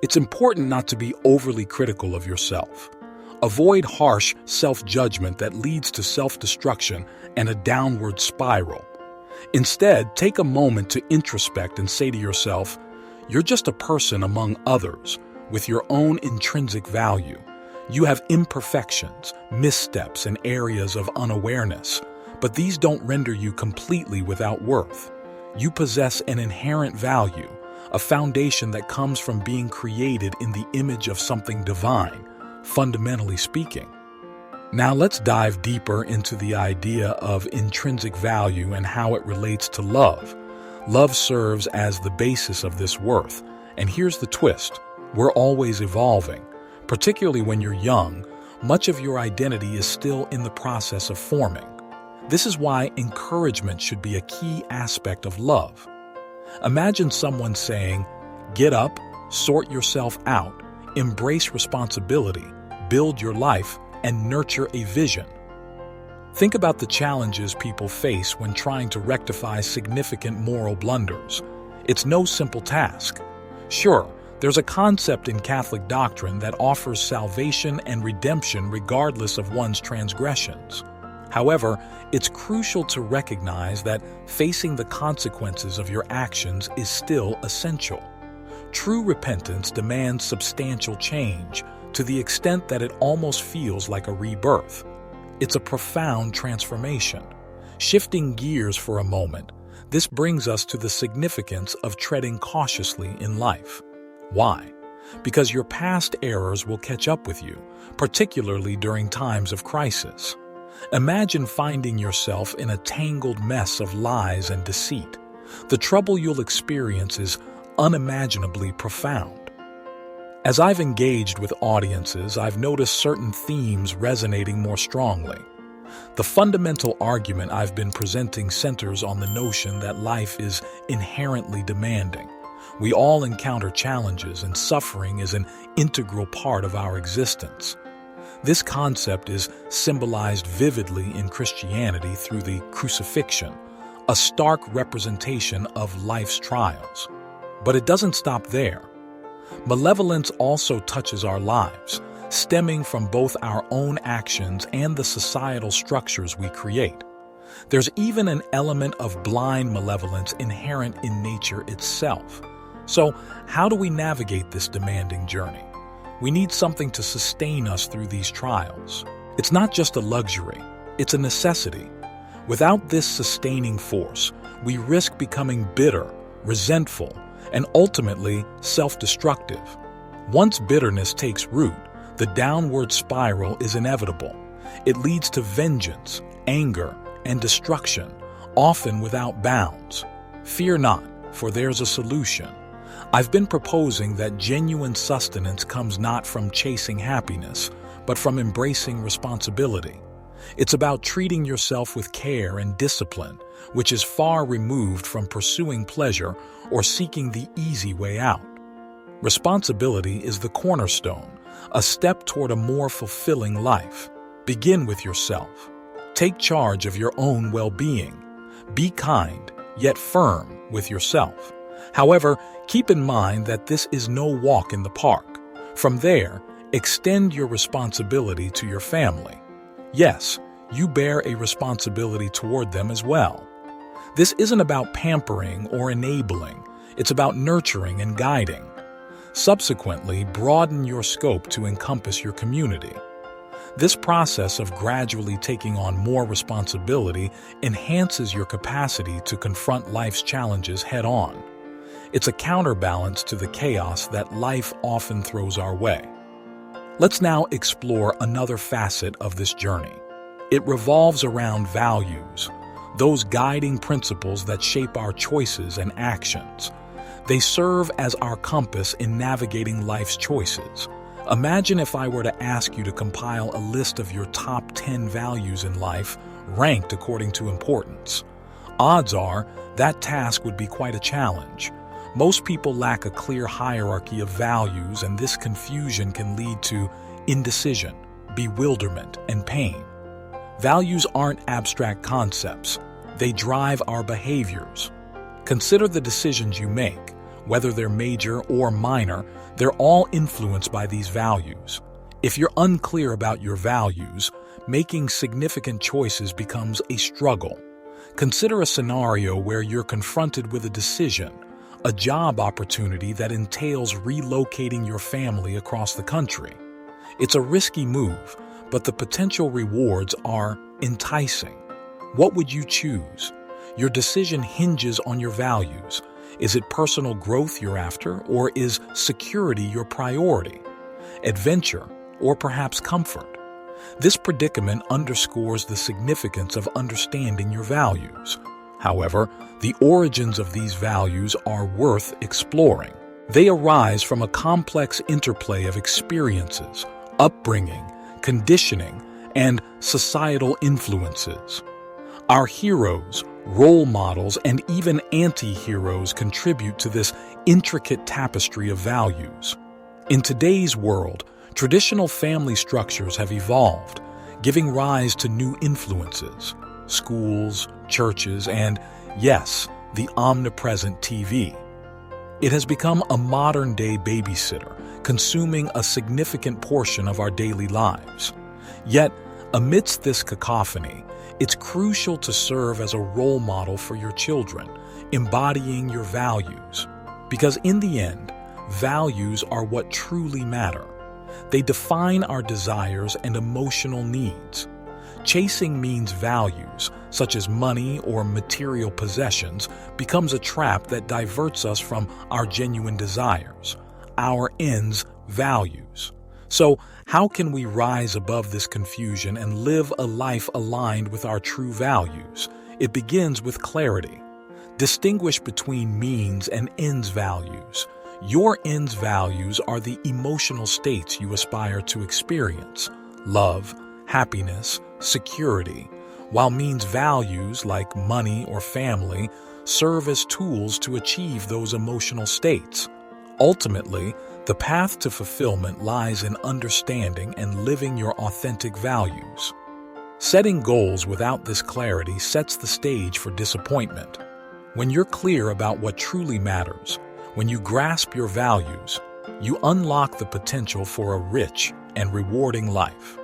It's important not to be overly critical of yourself. Avoid harsh self-judgment that leads to self-destruction and a downward spiral. Instead, take a moment to introspect and say to yourself, "You're just a person among others, with your own intrinsic value. You have imperfections, missteps, and areas of unawareness, but these don't render you completely without worth. You possess an inherent value, a foundation that comes from being created in the image of something divine, fundamentally speaking." Now let's dive deeper into the idea of intrinsic value and how it relates to love. Love serves as the basis of this worth, and here's the twist. We're always evolving. Particularly when you're young, much of your identity is still in the process of forming. This is why encouragement should be a key aspect of love. Imagine someone saying, "Get up, sort yourself out, embrace responsibility, build your life, and nurture a vision." Think about the challenges people face when trying to rectify significant moral blunders. It's no simple task. Sure, there's a concept in Catholic doctrine that offers salvation and redemption regardless of one's transgressions. However, it's crucial to recognize that facing the consequences of your actions is still essential. True repentance demands substantial change, to the extent that it almost feels like a rebirth. It's a profound transformation. Shifting gears for a moment, this brings us to the significance of treading cautiously in life. Why? Because your past errors will catch up with you, particularly during times of crisis. Imagine finding yourself in a tangled mess of lies and deceit. The trouble you'll experience is unimaginably profound. As I've engaged with audiences, I've noticed certain themes resonating more strongly. The fundamental argument I've been presenting centers on the notion that life is inherently demanding. We all encounter challenges, and suffering is an integral part of our existence. This concept is symbolized vividly in Christianity through the crucifixion, a stark representation of life's trials. But it doesn't stop there. Malevolence also touches our lives, stemming from both our own actions and the societal structures we create. There's even an element of blind malevolence inherent in nature itself. So, how do we navigate this demanding journey? We need something to sustain us through these trials. It's not just a luxury, it's a necessity. Without this sustaining force, we risk becoming bitter, resentful, and ultimately self-destructive. Once bitterness takes root, the downward spiral is inevitable. It leads to vengeance, anger, and destruction, often without bounds. Fear not, for there's a solution. I've been proposing that genuine sustenance comes not from chasing happiness, but from embracing responsibility. It's about treating yourself with care and discipline, which is far removed from pursuing pleasure or seeking the easy way out. Responsibility is the cornerstone, a step toward a more fulfilling life. Begin with yourself. Take charge of your own well-being. Be kind, yet firm with yourself. However, keep in mind that this is no walk in the park. From there, extend your responsibility to your family. Yes, you bear a responsibility toward them as well. This isn't about pampering or enabling, it's about nurturing and guiding. Subsequently, broaden your scope to encompass your community. This process of gradually taking on more responsibility enhances your capacity to confront life's challenges head-on. It's a counterbalance to the chaos that life often throws our way. Let's now explore another facet of this journey. It revolves around values, those guiding principles that shape our choices and actions. They serve as our compass in navigating life's choices. Imagine if I were to ask you to compile a list of your top 10 values in life, ranked according to importance. Odds are that task would be quite a challenge. Most people lack a clear hierarchy of values, and this confusion can lead to indecision, bewilderment, and pain. Values aren't abstract concepts. They drive our behaviors. Consider the decisions you make. Whether they're major or minor, they're all influenced by these values. If you're unclear about your values, making significant choices becomes a struggle. Consider a scenario where you're confronted with a decision, a job opportunity that entails relocating your family across the country. It's a risky move, but the potential rewards are enticing. What would you choose? Your decision hinges on your values. Is it personal growth you're after, or is security your priority? Adventure, or perhaps comfort? This predicament underscores the significance of understanding your values. However, the origins of these values are worth exploring. They arise from a complex interplay of experiences, upbringing, conditioning, and societal influences. Our heroes, role models, and even anti-heroes contribute to this intricate tapestry of values. In today's world, traditional family structures have evolved, giving rise to new influences: schools, churches, and, yes, the omnipresent TV. It has become a modern-day babysitter, consuming a significant portion of our daily lives. Yet, amidst this cacophony, it's crucial to serve as a role model for your children, embodying your values. Because in the end, values are what truly matter. They define our desires and emotional needs. Chasing means values, such as money or material possessions, becomes a trap that diverts us from our genuine desires, our ends, values. So, how can we rise above this confusion and live a life aligned with our true values? It begins with clarity. Distinguish between means and ends values. Your ends values are the emotional states you aspire to experience: love, happiness, security, while means values like money or family serve as tools to achieve those emotional states. Ultimately, the path to fulfillment lies in understanding and living your authentic values. Setting goals without this clarity sets the stage for disappointment. When you're clear about what truly matters, when you grasp your values, you unlock the potential for a rich and rewarding life.